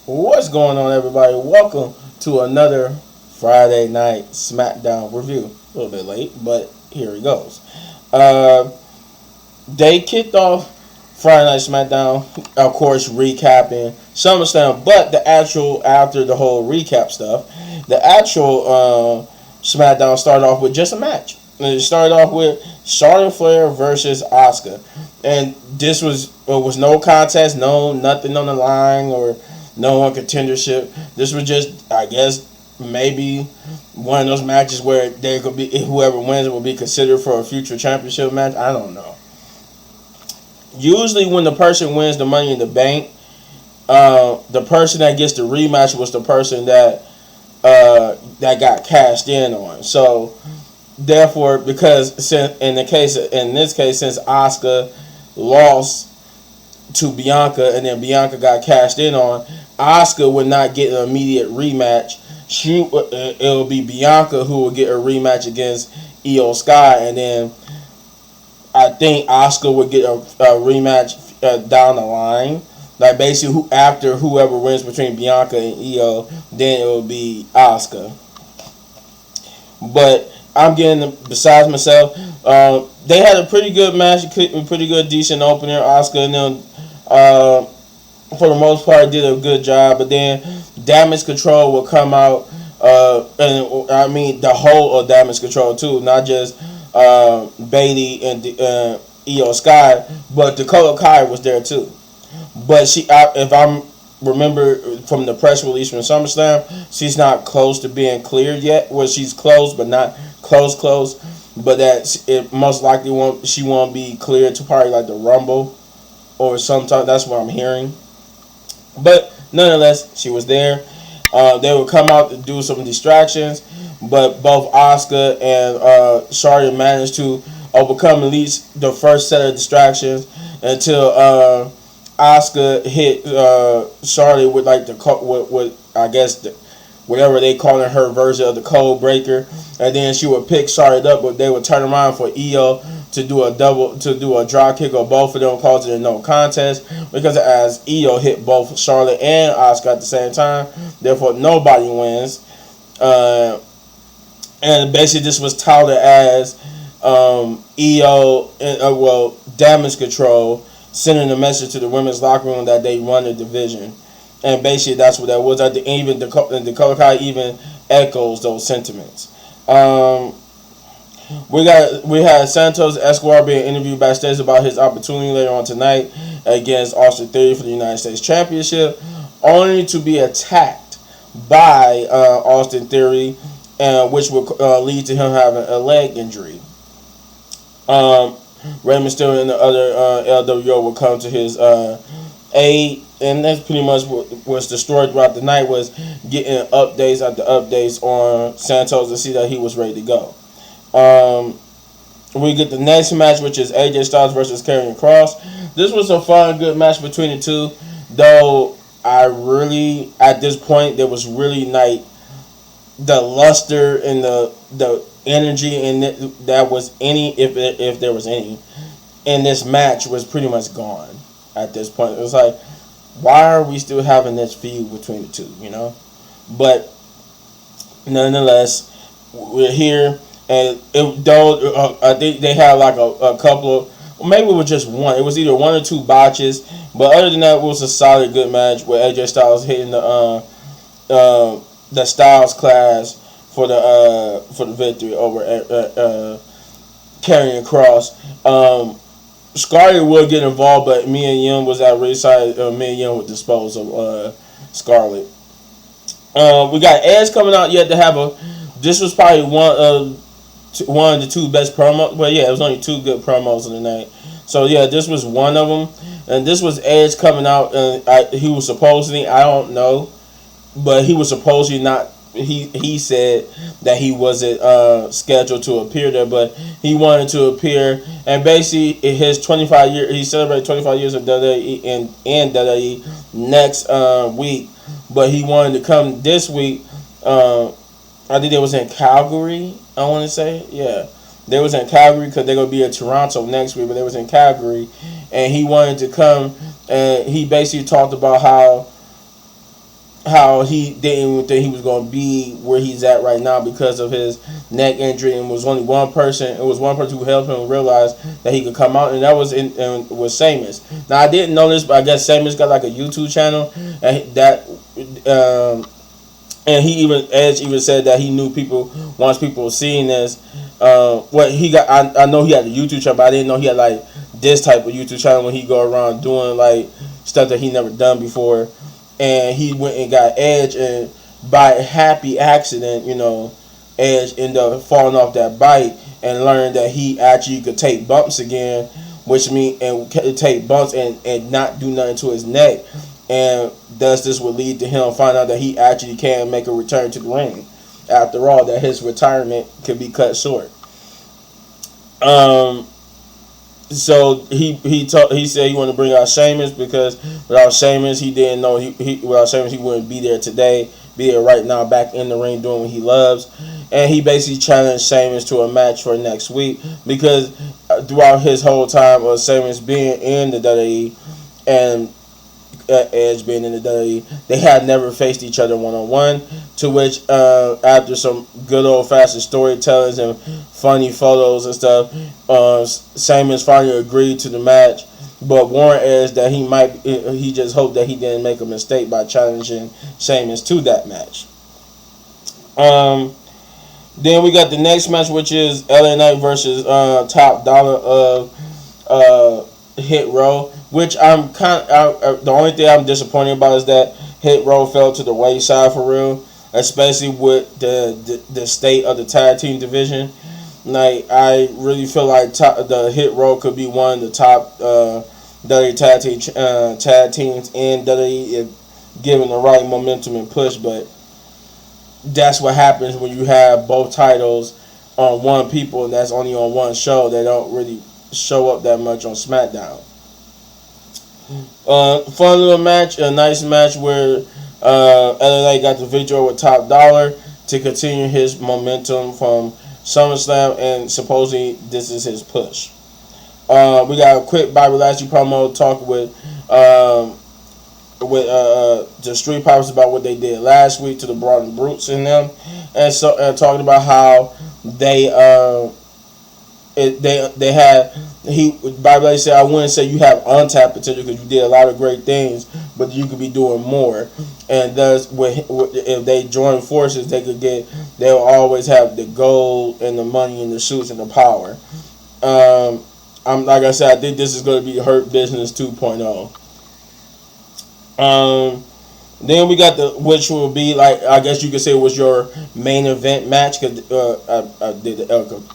What's going on, everybody? Welcome to another Friday night Smackdown review. A little bit late, but here it goes. Uh, they kicked off Friday Night Smackdown, of course, recapping SummerSlam, but the actual, after the whole recap stuff, the actual Smackdown started off with just a match. And it started off with Charlotte Flair versus Asuka. And this was no contest, no nothing on the line, or no one contendership. This was just, I guess, maybe one of those matches where there could be whoever wins will be considered for a future championship match. I don't know. Usually, when the person wins the Money in the Bank, the person that gets the rematch was the person that got cashed in on. So, therefore, because in this case, since Asuka lost to Bianca and then Bianca got cashed in on, Asuka would not get an immediate rematch. It will be Bianca who will get a rematch against Io Sky, and then I think Asuka would get a rematch down the line. Like basically, after whoever wins between Bianca and Io, then it will be Asuka. But I'm getting besides myself. They had a pretty good match, a pretty good, decent opener. Asuka and them, for the most part, did a good job. But then Damage Control will come out, and I mean the whole of Damage Control too, not just Bayley and Io Sky, but Dakota Kai was there too. But if I remember from the press release from SummerSlam, she's not close to being cleared yet. Well, she's close, but not close. But that it most likely she won't be cleared to probably like the Rumble or sometime. That's what I'm hearing. But nonetheless, she was there. They would come out to do some distractions, but both Asuka and Charlotte managed to overcome at least the first set of distractions until Asuka hit Charlotte with like I guess whatever they call in her version of the code breaker, and then she would pick Charlotte up, but they would turn around for Io to do a drop kick of both of them, causing a no contest, because as Io hit both Charlotte and Asuka at the same time, therefore nobody wins. And basically this was touted as Io, Damage Control, sending a message to the women's locker room that they run the division. And basically that's what that was. Even Dakota Kai even echoes those sentiments. We had Santos Escobar being interviewed backstage about his opportunity later on tonight against Austin Theory for the United States Championship, only to be attacked by Austin Theory, which would lead to him having a leg injury. Rey Mysterio and the other LWO would come to his aid, and that's pretty much what was the story throughout the night, was getting updates after updates on Santos to see that he was ready to go. We get the next match, which is AJ Styles versus Karrion Kross. This was a fun, good match between the two, though at this point, there was really like the luster and the energy in it that was if there was any in this match was pretty much gone at this point. It was like, why are we still having this feud between the two, you know? But nonetheless, we're here, and I think they had like a couple of, maybe it was just one. It was either one or two botches, but other than that, it was a solid, good match with AJ Styles hitting the Styles Clash for the victory over Karrion Kross. Scarlett would get involved, but Mia Yim was at ringside. Mia Yim would dispose of Scarlett. We got Edge coming out yet to have this was probably one of the two best promos. But yeah, it was only two good promos of the night. So yeah, this was one of them, and this was Edge coming out, and he was supposedly, I don't know, but he was supposedly not. He said that he wasn't scheduled to appear there, but he wanted to appear, and basically his 25 year, he celebrated 25 years of WWE in WWE next week, but he wanted to come this week. I think it was in Calgary. I want to say, yeah, they was in Calgary because they're gonna be in Toronto next week, but they was in Calgary, and he wanted to come, and he basically talked about how how he didn't even think he was going to be where he's at right now because of his neck injury, and was only one person. It was one person who helped him realize that he could come out, and that was was Sheamus. Now I didn't know this, but I guess Sheamus got like a YouTube channel, and and Edge even said that he knew once people seeing this. What he got, I know he had a YouTube channel, but I didn't know he had like this type of YouTube channel when he go around doing like stuff that he never done before. And he went and got Edge, and by a happy accident, Edge ended up falling off that bike and learned that he actually could take bumps again, which means and take bumps and not do nothing to his neck, and thus this would lead to him finding out that he actually can make a return to the ring. After all, that his retirement could be cut short. So he said he wanted to bring out Sheamus because without Sheamus he didn't know without Sheamus he wouldn't be there today, be there right now back in the ring doing what he loves, and he basically challenged Sheamus to a match for next week because throughout his whole time of Sheamus being in the WWE and Edge being in the WWE, they had never faced each other one-on-one, to which after some good old-fashioned storytellings and funny photos and stuff, Sheamus finally agreed to the match, but warned Edge that he just hoped that he didn't make a mistake by challenging Sheamus to that match. Then we got the next match, which is LA Knight versus Top Dollar of Hit Row, which I'm the only thing I'm disappointed about is that Hit Row fell to the wayside for real, especially with the state of the tag team division. Like, I really feel like the Hit Row could be one of the top WWE tag teams in WWE if given the right momentum and push, but that's what happens when you have both titles on one people and that's only on one show. They don't really show up that much on Smackdown. Fun little match, a nice match where LA got the victory with Top Dollar to continue his momentum from SummerSlam, and supposedly this is his push. We got a quick Bobby Lashley promo talk with the Street Profits about what they did last week to the Brawling Brutes in them, and talking about how they had Bobby Lashley said, I wouldn't say you have untapped potential because you did a lot of great things, but you could be doing more. And thus, if they join forces, they'll always have the gold and the money and the suits and the power. Like I said, I think this is going to be Hurt Business 2.0. Then we got which will be like, I guess you could say was your main event match, because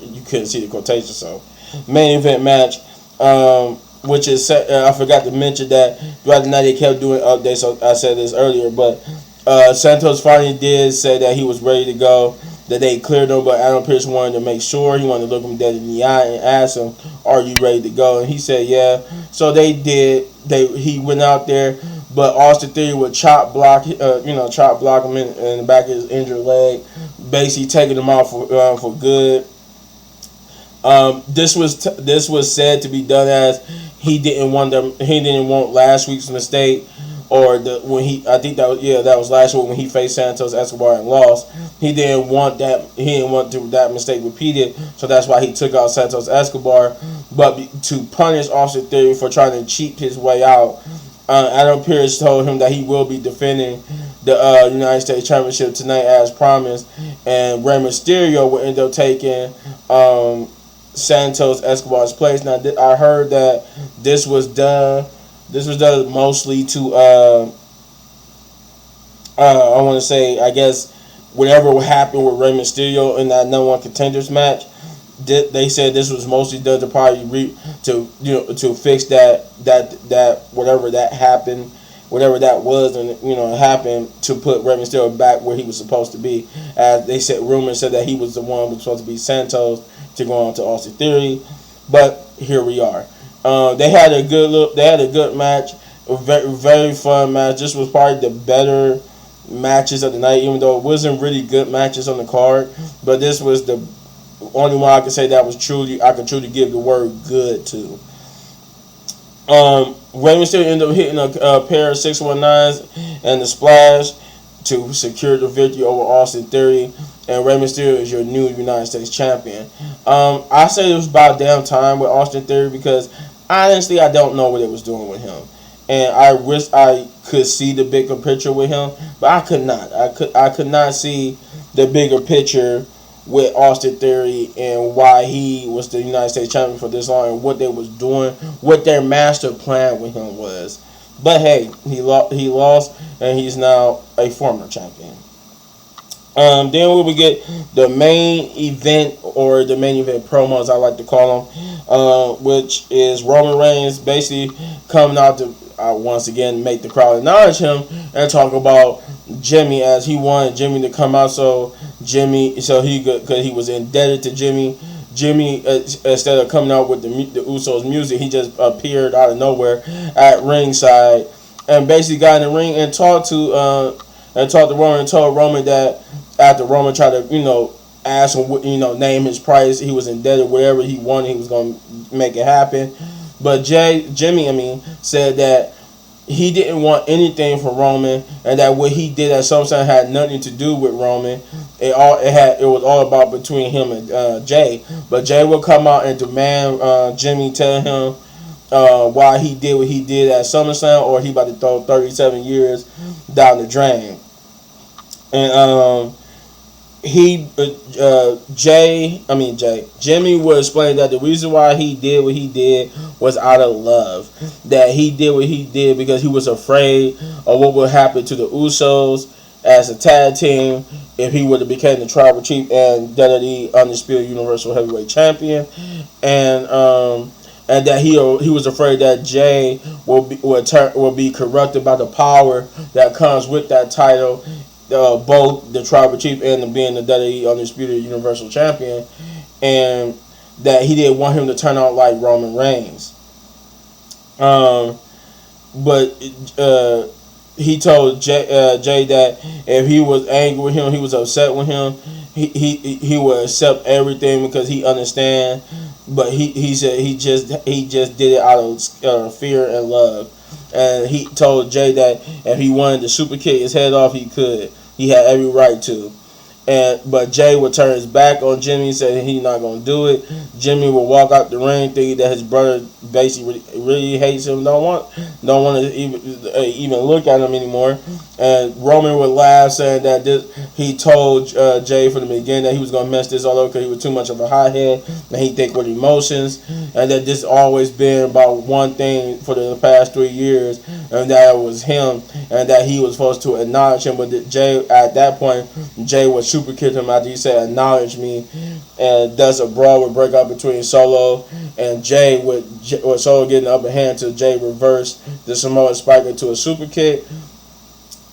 you couldn't see the quotation, so main event match, which is I forgot to mention that throughout the night they kept doing updates, so I said this earlier, but Santos finally did say that he was ready to go, that they cleared him, but Adam Pearce wanted to make sure, he wanted to look him dead in the eye and ask him, are you ready to go? And he said yeah. So they did. He went out there, but Austin Theory would chop block him in the back of his injured leg, basically taking him out for good. This was said to be done as he didn't want last week's mistake, or that was last week when he faced Santos Escobar and lost. He didn't want that mistake repeated, so that's why he took out Santos Escobar. But to punish Austin Theory for trying to cheat his way out, Adam Pearce told him that he will be defending the United States Championship tonight as promised, and Rey Mysterio will end up taking Santos Escobar's place. Now, I heard that this was done mostly to I want to say, I guess, whatever happened with Rey Mysterio in that number one contenders match. They said this was mostly done to probably to fix that whatever that happened, whatever that was, and happened, to put Rey Mysterio back where he was supposed to be. As they said, rumors said that he was the one who was supposed to be Santos to go on to Austin Theory, but here we are. They had a good match, a very, very fun match. This was probably the better matches of the night, even though it wasn't really good matches on the card. But this was the only one I could say that was I could truly give the word good to. Rey Mysterio ended up hitting a pair of 619s and the splash. to secure the victory over Austin Theory, and Rey Mysterio is your new United States champion. I say it was about damn time with Austin Theory because honestly, I don't know what it was doing with him, and I wish I could see the bigger picture with him, but I could not. I could not see the bigger picture with Austin Theory and why he was the United States champion for this long and what they was doing, what their master plan with him was. But hey, he lost, and he's now a former champion. Then we would get the main event, or the main event promos, I like to call them, which is Roman Reigns basically coming out to once again make the crowd acknowledge him and talk about Jimmy, as he wanted Jimmy to come out, because he was indebted to Jimmy. Jimmy, instead of coming out with the Usos music, he just appeared out of nowhere at ringside and basically got in the ring and talked to Roman, and told Roman that after Roman tried to ask him name his price, he was indebted, whatever he wanted, he was going to make it happen. But Jimmy said that he didn't want anything from Roman, and that what he did at SummerSlam had nothing to do with Roman. It was all about between him and Jay. But Jay would come out and demand Jimmy tell him why he did what he did at SummerSlam, or he about to throw 37 years down the drain. And Jimmy would explain that the reason why he did what he did was out of love. That he did what he did because he was afraid of what would happen to the Usos as a tag team if he would have become the tribal chief and WWE Undisputed Universal Heavyweight Champion, and that he was afraid that Jay will be corrupted by the power that comes with that title. Both the tribal chief and being the WWE Undisputed Universal Champion, and that he didn't want him to turn out like Roman Reigns. But he told Jay that if he was angry with him, he was upset with him, he would accept everything because he understand. But he said he just did it out of fear and love. And he told Jay that if he wanted to super kick his head off, he could. He had every right to. But Jay would turn his back on Jimmy, saying he's not going to do it. Jimmy would walk out the ring thinking that his brother basically really hates him, don't want to even look at him anymore. And Roman would laugh, saying that he told Jay from the beginning that he was going to mess this all up because he was too much of a hothead and he think with emotions, and that this always been about one thing for the past 3 years, and that it was him, and that he was supposed to acknowledge him. But Jay, at that point, Jay was super kicked him after he said acknowledge me, and thus a brawl would break out between Solo and Jay, with Solo getting the upper hand until Jay reversed the Samoa Spike into a super kick,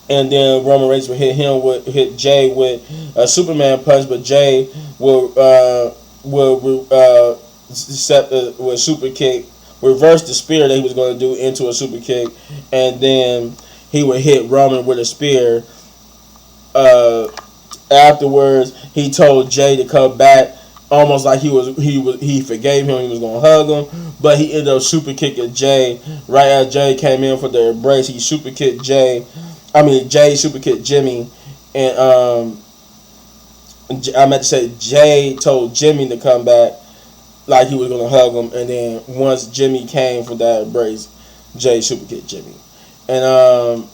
and then Roman Reigns would hit Jay with a Superman punch, but Jay will super kick, reverse the spear that he was going to do into a super kick, and then he would hit Roman with a spear. Afterwards, he told Jay to come back, almost like he forgave him. He was gonna hug him, but he ended up super kicking Jay right as Jay came in for the embrace. He super kicked Jay. Jay super kicked Jimmy, and I meant to say Jay told Jimmy to come back, like he was gonna hug him, and then once Jimmy came for that embrace, Jay super kicked Jimmy, and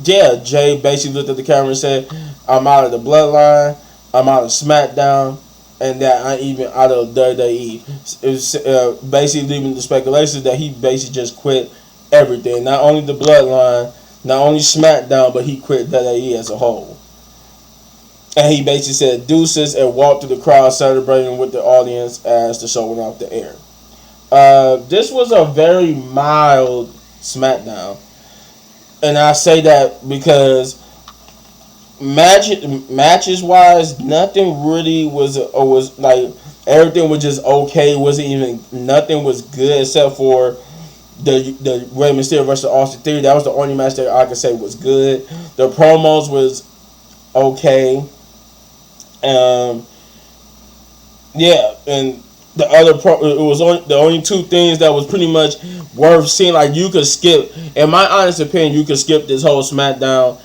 Jay basically looked at the camera and said, I'm out of the bloodline, I'm out of SmackDown, and that I'm even out of WWE. It was basically leaving the speculation that he basically just quit everything. Not only the bloodline, not only SmackDown, but he quit WWE as a whole. And he basically said deuces and walked through the crowd celebrating with the audience as the show went off the air. This was a very mild SmackDown. And I say that because matches wise, nothing really was like, everything was just okay. Nothing was good except for the Rey Mysterio versus Austin Theory. That was the only match that I could say was good. The promos was okay. And the other it was only the only two things that was pretty much worth seeing. Like, you could skip, in my honest opinion, you could skip this whole SmackDown.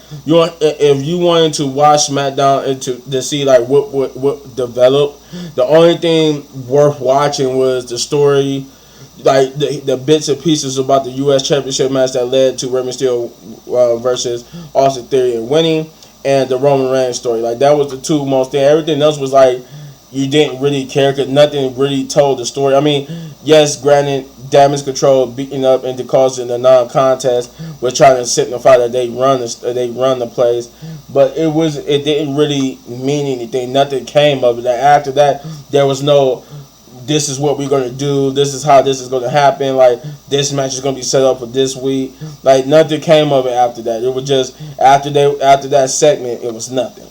If you wanted to watch SmackDown and to see like what developed, the only thing worth watching was the story, like the bits and pieces about the U.S. Championship match that led to Rey Mysterio versus Austin Theory and winning, and the Roman Reigns story. Like, that was the two most things. Everything else was like, you didn't really care because nothing really told the story. I mean, yes, granted, Damage Control beating up and causing the non-contest was trying to signify that they run the place, but it didn't really mean anything. Nothing came of it. After that, there was no, this is what we're going to do, this is how this is going to happen, like, this match is going to be set up for this week. Like, nothing came of it after that. It was just, after that segment, it was nothing.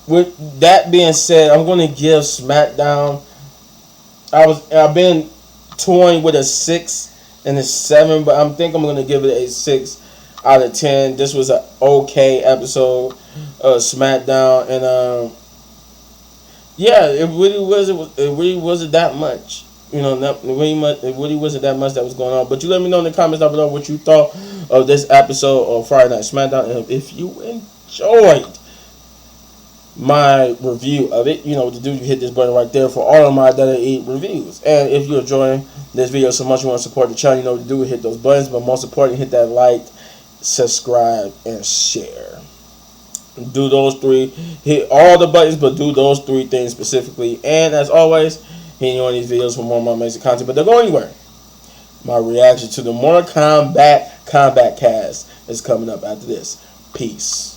With that being said, I'm going to give SmackDown, I've been toying with a 6 and a 7, but I think I'm going to give it a 6 out of 10. This was an okay episode of SmackDown, and yeah, it really wasn't that much. You know, it really wasn't that much that was going on. But you let me know in the comments down below what you thought of this episode of Friday Night SmackDown, and if you enjoyed my review of it, you know what to do. You hit this button right there for all of my WWE reviews. And if you're enjoying this video so much, you want to support the channel, you know what to do. Hit those buttons, but most importantly, hit that like, subscribe, and share. Do those three. Hit all the buttons, but do those three things specifically. And as always, hitting you on these videos for more of my amazing content. But don't go anywhere. My reaction to the Mortal Kombat Combat Cast is coming up after this. Peace.